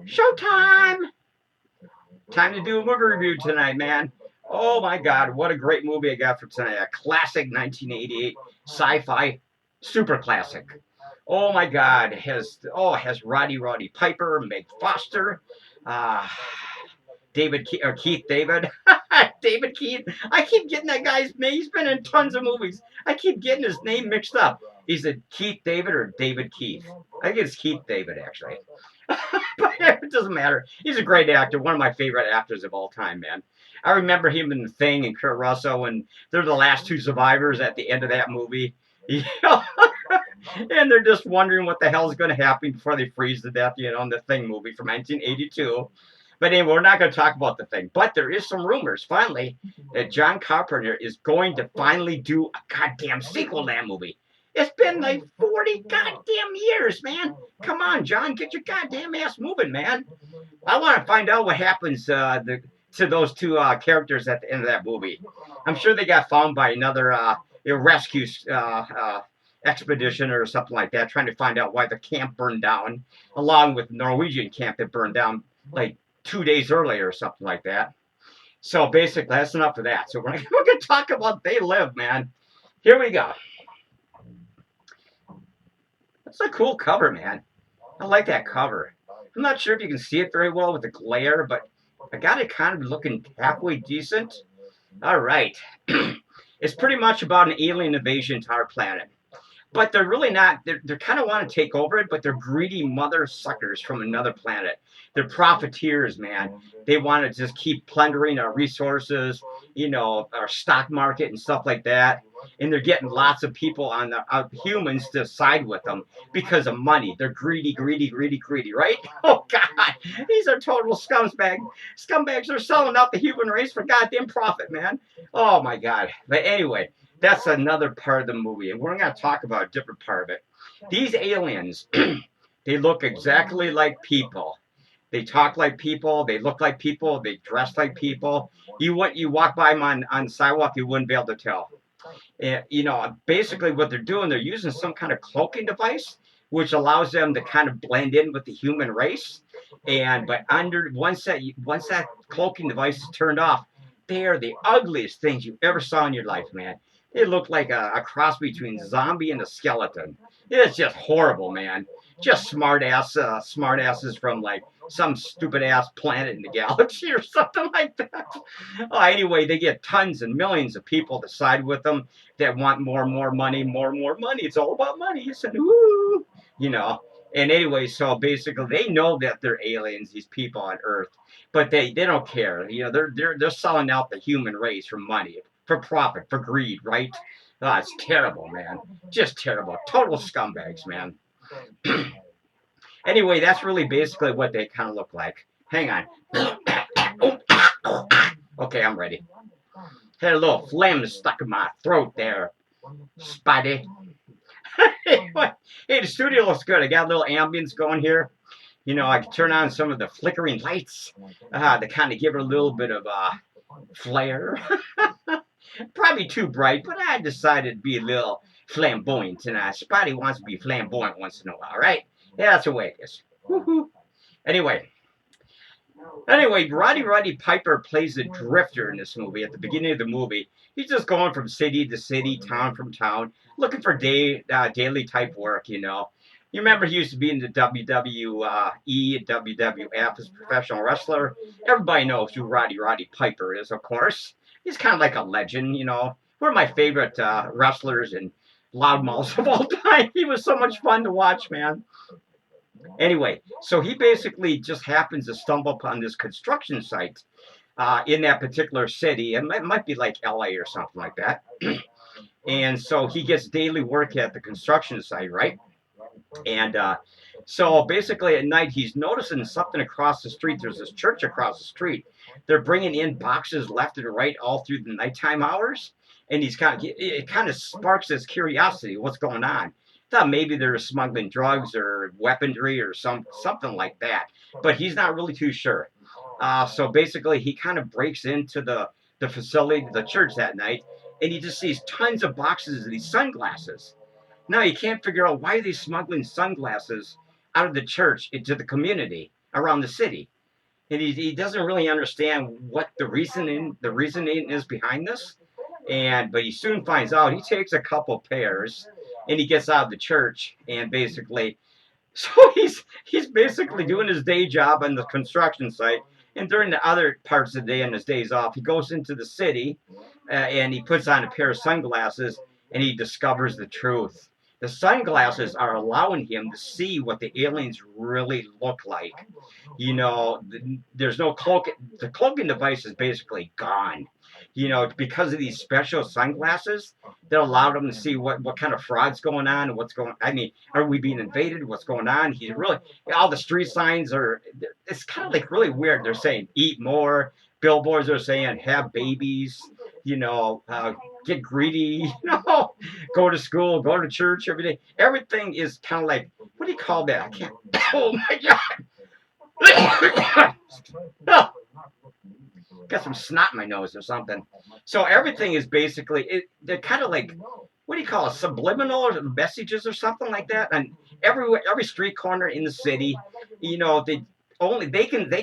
Showtime! Time to do a movie review tonight, man. Oh my God, what a great movie I got for tonight. A classic 1988 sci-fi super classic. Oh my God, has Roddy Piper, Meg Foster, uh, Keith David. David Keith. I keep getting that guy's name. He's been in tons of movies. I keep getting his name mixed up. Is it Keith David or David Keith? I think it's Keith David, actually. But it doesn't matter. He's a great actor. One of my favorite actors of all time, man. I remember him in The Thing and Kurt Russell, and they're the last two survivors at the end of that movie. You know? And they're just wondering what the hell is going to happen before they freeze to death, you know, in The Thing movie from 1982. But anyway, we're not going to talk about The Thing. But there is some rumors, finally, that John Carpenter is going to finally do a goddamn sequel to that movie. It's been like 40 goddamn years, man. Come on, John, get your goddamn ass moving, man. I want to find out what happens to those two characters at the end of that movie. I'm sure they got found by another rescue expedition or something like that, trying to find out why the camp burned down, along with the Norwegian camp that burned down like 2 days earlier or something like that. So basically, that's enough of that. So we're going to talk about They Live, man. Here we go. That's a cool cover, man. I like that cover. I'm not sure if you can see it very well with the glare, but I got it kind of looking halfway decent. All right. It's pretty much about an alien invasion to our planet. But they're really not. They're kind of want to take over it, but they're greedy mother suckers from another planet. They're profiteers, man. They want to just keep plundering our resources, you know, our stock market and stuff like that. And they're getting lots of people on the humans to side with them because of money. They're greedy, right? Oh God, these are total scumbags. Scumbags are selling out the human race for goddamn profit, man. Oh my God. But anyway, that's another part of the movie, and we're going to talk about a different part of it. These aliens, they look exactly like people. They talk like people. They look like people. They dress like people. You walk by them on the sidewalk, you wouldn't be able to tell. And, you know, basically what they're doing, they're using some kind of cloaking device, which allows them to kind of blend in with the human race. But once that cloaking device is turned off, they are the ugliest things you ever saw in your life, man. They look like a cross between a zombie and a skeleton. It's just horrible, man. Just smartasses from like some stupid ass planet in the galaxy or something like that. Anyway, they get tons and millions of people to side with them that want more and more money, more and more money. It's all about money. It's woo, you know. And anyway, so basically, they know that they're aliens, these people on Earth, but they don't care. You know, they're selling out the human race for money, for profit, for greed, right? Oh, it's terrible, man. Just terrible. Total scumbags, man. Anyway, that's really basically what they kind of look like. Hang on. Okay, I'm ready. Had a little phlegm stuck in my throat there, Spidey. Hey, the studio looks good. I got a little ambience going here. You know, I can turn on some of the flickering lights to kind of give it a little bit of flair. Probably too bright, but I decided to be a little flamboyant tonight. Spidey wants to be flamboyant once in a while, right? Yeah, that's the way it is. Woo-hoo. Anyway, Roddy Piper plays a drifter in this movie. At the beginning of the movie, he's just going from city to city, town from town, looking for daily type work, you know. You remember he used to be in the WWE and WWF as a professional wrestler. Everybody knows who Roddy Piper is, of course. He's kind of like a legend, you know. One of my favorite wrestlers and loudmouths of all time. He was so much fun to watch, man. Anyway, so he basically just happens to stumble upon this construction site in that particular city. It might be like LA or something like that. And so he gets daily work at the construction site, right? And so basically at night, he's noticing something across the street. There's this church across the street. They're bringing in boxes left and right all through the nighttime hours. And it kind of sparks his curiosity. What's going on? Thought maybe they're smuggling drugs or weaponry or something like that. But he's not really too sure. So basically, he kind of breaks into the facility, the church that night, and he just sees tons of boxes of these sunglasses. Now, you can't figure out why are they smuggling sunglasses out of the church into the community around the city. And he doesn't really understand what the reasoning is behind this. But he soon finds out. He takes a couple pairs and he gets out of the church, and basically so he's basically doing his day job on the construction site, and during the other parts of the day and his days off, he goes into the city, and he puts on a pair of sunglasses, and he discovers the truth. The sunglasses are allowing him to see what the aliens really look like. There's no cloak. The cloaking device is basically gone. Because of these special sunglasses that allowed him to see what kind of fraud's going on and what's going. I mean, are we being invaded? What's going on? He's really all the street signs are. It's kind of like really weird. They're saying eat more. Billboards are saying have babies. Get greedy. Go to school, go to church every day. Everything is kind of like, what do you call that? I can't. Oh my God. Oh, got some snot in my nose or something. So everything is basically they're kind of like, what do you call it, subliminal or messages or something like that. And every street corner in the city, they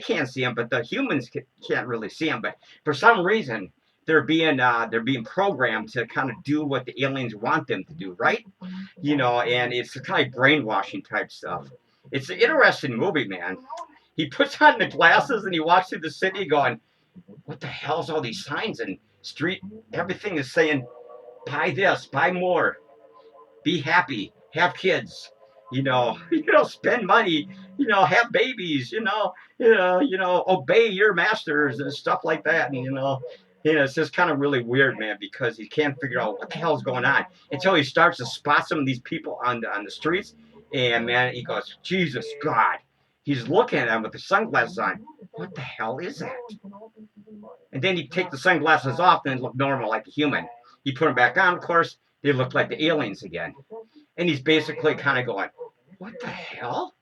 can't see them, but the humans can't really see them. But for some reason, they're being programmed to kind of do what the aliens want them to do, right? And it's kind of like brainwashing type stuff. It's an interesting movie, man. He puts on the glasses and he walks through the city going, what the hell's all these signs and street? Everything is saying, buy this, buy more, be happy, have kids, spend money, have babies, obey your masters and stuff like that. And, it's just kind of really weird, man, because he can't figure out what the hell's going on until he starts to spot some of these people on the streets. And, man, he goes, Jesus, God. He's looking at them with the sunglasses on. What the hell is that? And then he take the sunglasses off and they look normal like a human. He put them back on, of course. They look like the aliens again. And he's basically kind of going, what the hell?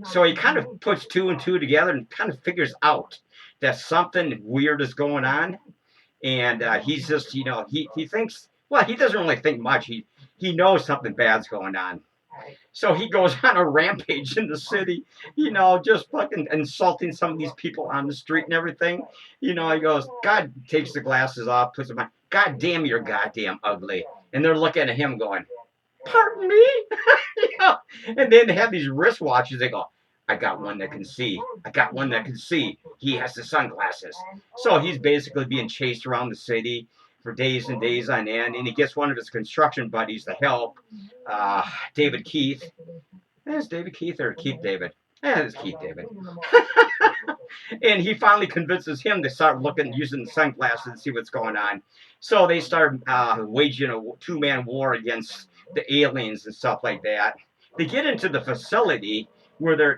So he kind of puts two and two together and kind of figures out that something weird is going on. And he's just, he thinks, well, he doesn't really think much. He knows something bad's going on. So he goes on a rampage in the city, just fucking insulting some of these people on the street and everything. He goes, God takes the glasses off, puts them on. God damn, you're goddamn ugly. And they're looking at him going, pardon me? And then they have these wristwatches. They go, I got one that can see. I got one that can see. He has the sunglasses. So he's basically being chased around the city for days and days on end, and he gets one of his construction buddies to help, David Keith. Is David Keith or Keith David? It's Keith David. And he finally convinces him to start using the sunglasses and see what's going on. So they start waging a two-man war against the aliens and stuff like that. They get into the facility where they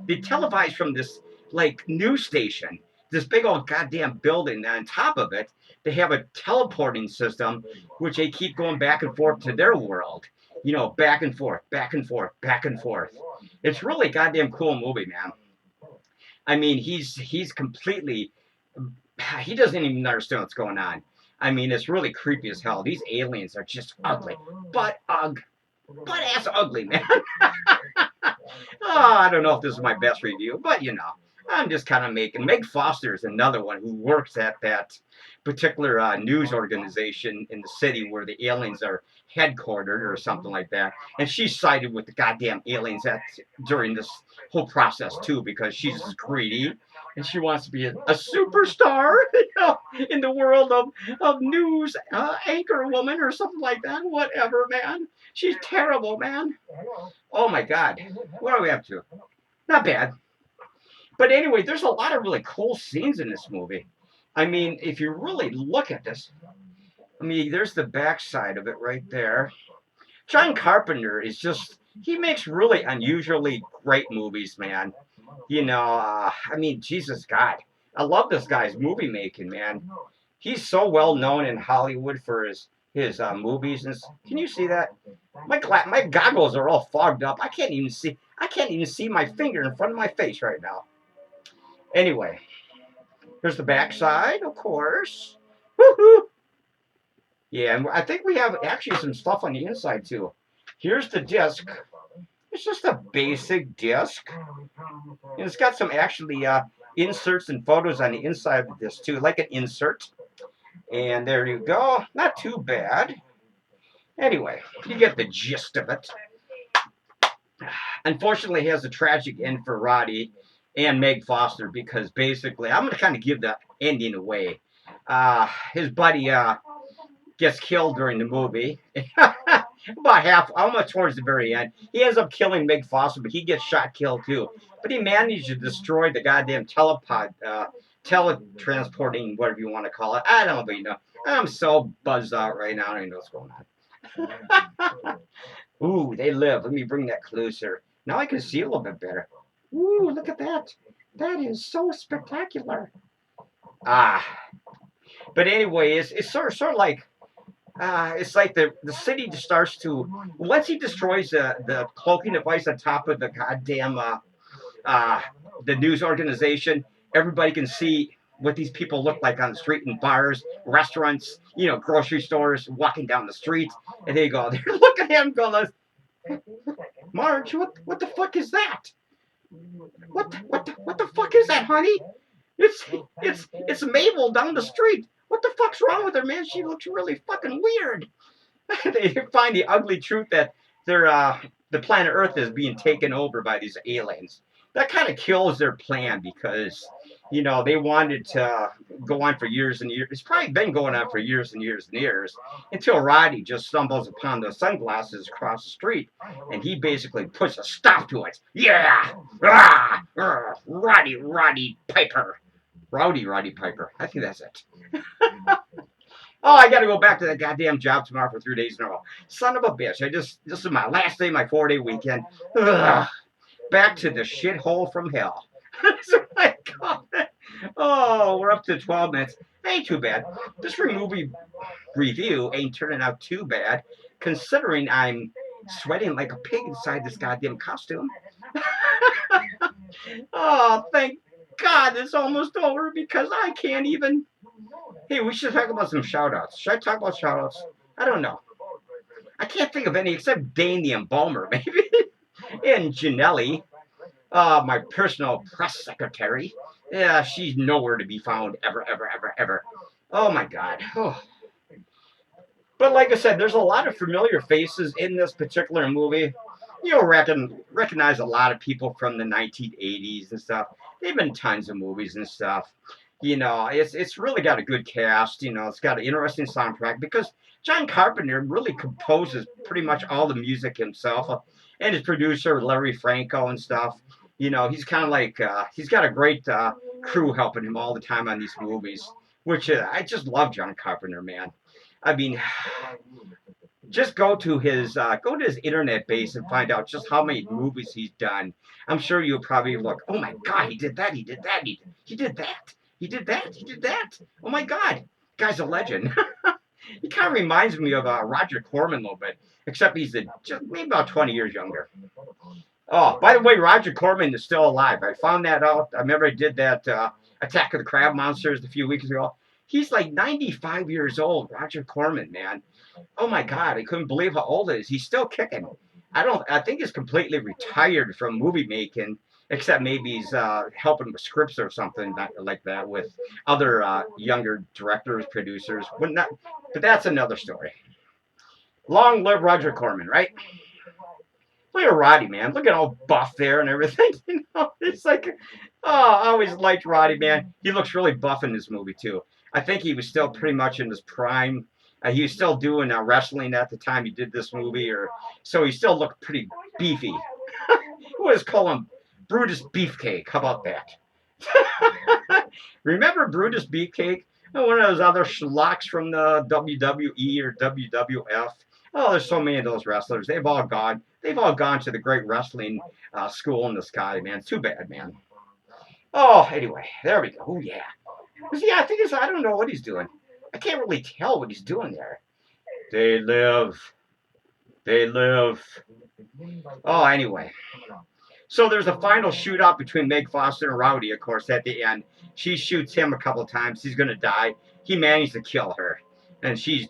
televise from this like news station, this big old goddamn building. And on top of it, they have a teleporting system, which they keep going back and forth to their world. Back and forth, back and forth, back and forth. It's really a goddamn cool movie, man. I mean, he's completely, he doesn't even understand what's going on. I mean, it's really creepy as hell. These aliens are just ugly. Butt ass ugly, man. I don't know if this is my best review, but I'm just kind of making. Meg Foster is another one who works at that particular news organization in the city where the aliens are headquartered or something like that. And she sided with the goddamn aliens during this whole process too, because she's greedy and she wants to be a superstar, in the world of news anchor woman or something like that. Whatever, man. She's terrible, man. Oh my God. What are we up to? Not bad. But anyway, there's a lot of really cool scenes in this movie. I mean, if you really look at this, there's the backside of it right there. John Carpenter is he makes really unusually great movies, man. Jesus God. I love this guy's movie making, man. He's so well known in Hollywood for his movies. And can you see that? My goggles are all fogged up. I can't even see my finger in front of my face right now. Anyway, here's the backside, of course. Woohoo! Yeah, and I think we have actually some stuff on the inside too. Here's the disc. It's just a basic disc. And it's got some actually inserts and photos on the inside of this too, like an insert. And there you go. Not too bad. Anyway, you get the gist of it. Unfortunately, he has a tragic end for Roddy and Meg Foster because basically, I'm going to kind of give the ending away. His buddy gets killed during the movie. About half, almost towards the very end. He ends up killing Meg Foster, but he gets shot, killed too. But he managed to destroy the goddamn teletransporting, whatever you want to call it. I don't even know. I'm so buzzed out right now. I don't even know what's going on. Ooh, they live. Let me bring that closer. Now I can see a little bit better. Ooh, look at that. That is so spectacular. But anyway, it's sort of like it's like the city starts to, once he destroys the cloaking device on top of the goddamn the news organization, everybody can see what these people look like on the street in bars, restaurants, grocery stores, walking down the street, and they go, they look at him, going, Marge, what the fuck is that? What the fuck is that, honey? It's Mabel down the street. What the fuck's wrong with her, man? She looks really fucking weird. They find the ugly truth that the planet Earth is being taken over by these aliens. That kind of kills their plan because, they wanted to go on for years and years. It's probably been going on for years and years and years until Roddy just stumbles upon the sunglasses across the street and he basically puts a stop to it. Yeah! Roddy Piper. Roddy Piper. I think that's it. Oh, I got to go back to that goddamn job tomorrow for 3 days in a row. Son of a bitch. This is my last day, my 4-day weekend. Ugh. Back to the shithole from hell. That's what I call it. Oh, we're up to 12 minutes. Ain't too bad. This movie review ain't turning out too bad, considering I'm sweating like a pig inside this goddamn costume. Oh, thank God it's almost over because I can't even. Hey, we should talk about some shout-outs. Should I talk about shout-outs? I don't know. I can't think of any except Dane the Embalmer, maybe. And Janelli, my personal press secretary. Yeah, she's nowhere to be found ever. Oh, my God. Oh. But like I said, there's a lot of familiar faces in this particular movie. You'll recognize a lot of people from the 1980s and stuff. They've been tons of movies and stuff. It's really got a good cast. It's got an interesting soundtrack because John Carpenter really composes pretty much all the music himself, and his producer Larry Franco and stuff. He's kind of like he's got a great crew helping him all the time on these movies, which I just love John Carpenter, man. I mean, just go to his internet base and find out just how many movies he's done. I'm sure you'll probably look, oh my God, he did that, he did that, he did that. He did that. Oh my God, guy's a legend. He kind of reminds me of Roger Corman a little bit, except he's just maybe about 20 years younger. Oh, by the way, Roger Corman is still alive. I found that out. I remember I did that Attack of the Crab Monsters a few weeks ago. He's like 95 years old, Roger Corman, man. Oh my God, I couldn't believe how old he is. He's still kicking. I think he's completely retired from movie making, except maybe he's helping with scripts or something like that with other younger directors, producers. But that's another story. Long live Roger Corman, right? Look at Roddy, man. Look at all buff there and everything. It's like, oh, I always liked Roddy, man. He looks really buff in this movie, too. I think he was still pretty much in his prime. He was still doing wrestling at the time he did this movie, so he still looked pretty beefy. We'll just call him Brutus Beefcake. How about that? Remember Brutus Beefcake? One of those other schlocks from the WWE or WWF. Oh, there's so many of those wrestlers. They've all gone to the great wrestling school in the sky, man. Too bad, man. Oh, anyway, there we go. Oh, yeah. Yeah, I don't know what he's doing. I can't really tell what he's doing there. They live. Oh, anyway. So there's a final shootout between Meg Foster and Rowdy, of course, at the end. She shoots him a couple of times. He's going to die. He managed to kill her. And she's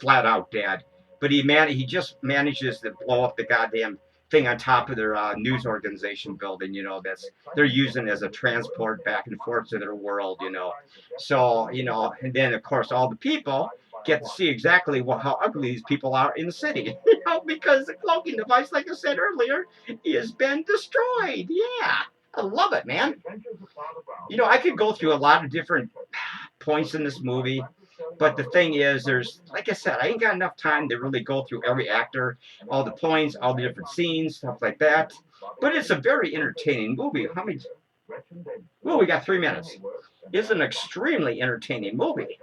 flat out dead. But he just manages to blow up the goddamn thing on top of their news organization building, you know, that's they're using as a transport back and forth to their world, you know. So, you know, and then of course all the people get to see exactly how ugly these people are in the city, you know, because the cloaking device, like I said earlier, has been destroyed. Yeah, I love it, man. You know, I could go through a lot of different points in this movie. But the thing is, there's, like I said, I ain't got enough time to really go through every actor, all the points, all the different scenes, stuff like that. But it's a very entertaining movie. How many? Well, we got 3 minutes. It's an extremely entertaining movie.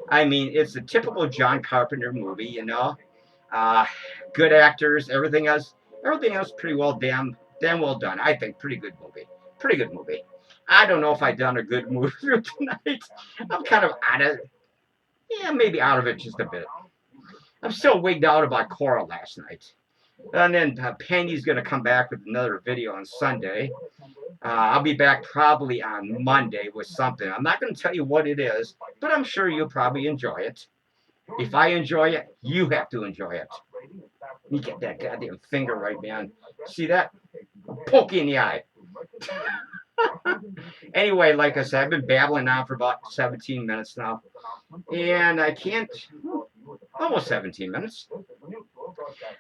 I mean, it's a typical John Carpenter movie, you know. Uh, Good actors, everything else pretty well, damn well done. I think pretty good movie. Pretty good movie. I don't know if I've done a good movie tonight. I'm kind of out of, yeah, maybe out of it just a bit. I'm still wigged out about Cora last night. And then Penny's going to come back with another video on Sunday. I'll be back probably on Monday with something. I'm not going to tell you what it is, but I'm sure you'll probably enjoy it. If I enjoy it, you have to enjoy it. You get that goddamn finger right, man. See that? I'll poke you in the eye. Anyway, like I said, I've been babbling on for about 17 minutes now. And I can't, almost 17 minutes.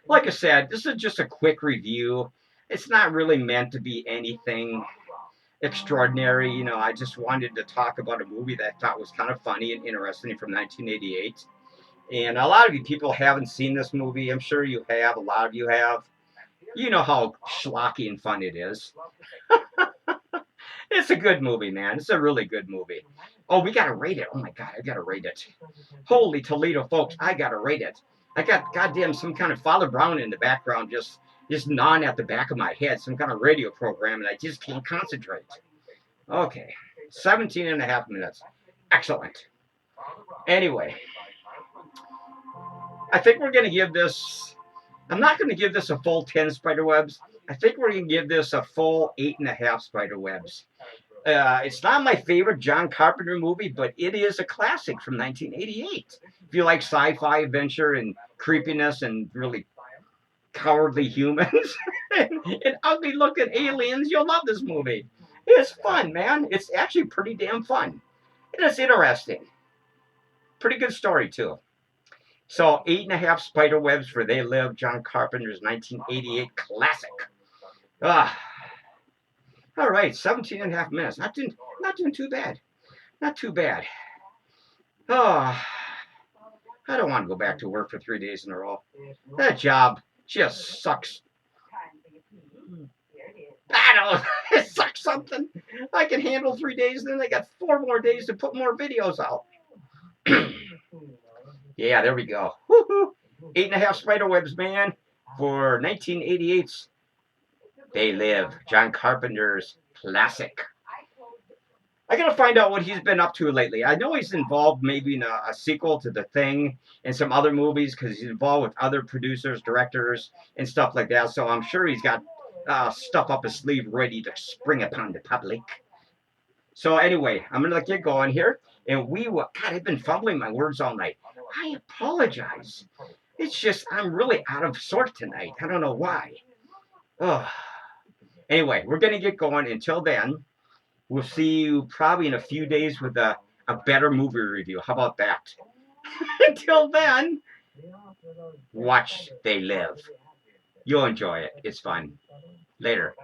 Like I said, this is just a quick review. It's not really meant to be anything extraordinary. You know, I just wanted to talk about a movie that I thought was kind of funny and interesting from 1988. And a lot of you people haven't seen this movie. I'm sure you have. A lot of you have. You know how schlocky and fun it is. It's a good movie, man. It's a really good movie. Oh, we got to rate it. Oh, my God, I got to rate it. Holy Toledo, folks, I got to rate it. I got goddamn some kind of Father Brown in the background just gnawing at the back of my head, some kind of radio program, and I just can't concentrate. Okay, 17 and a half minutes. Excellent. Anyway, I think we're going to give this, I'm not going to give this a full 10 spiderwebs. I think we're going to give this a full 8.5 spiderwebs. It's not my favorite John Carpenter movie, but it is a classic from 1988. If you like sci-fi adventure and creepiness and really cowardly humans and ugly-looking aliens, you'll love this movie. It's fun, man. It's actually pretty damn fun. And it's interesting. Pretty good story, too. So 8.5 spiderwebs for They Live, John Carpenter's 1988 classic. All right, 17 and a half minutes. Not doing too bad. Not too bad. Oh, I don't want to go back to work for 3 days in a row. That job just sucks. I don't. It sucks something. I can handle 3 days, and then I got 4 more days to put more videos out. Yeah, there we go. Woo-hoo. 8.5 spiderwebs, man, for 1988's They Live, John Carpenter's classic. I gotta find out what he's been up to lately. I know he's involved maybe in a sequel to The Thing and some other movies because he's involved with other producers, directors, and stuff like that. So I'm sure he's got stuff up his sleeve ready to spring upon the public. So anyway, I'm gonna get going here, and we will. God, I've been fumbling my words all night. I apologize. It's just I'm really out of sort tonight. I don't know why. Ugh. Anyway, we're gonna get going. Until then, we'll see you probably in a few days with a better movie review. How about that? Until then, watch They Live. You'll enjoy it. It's fun. Later.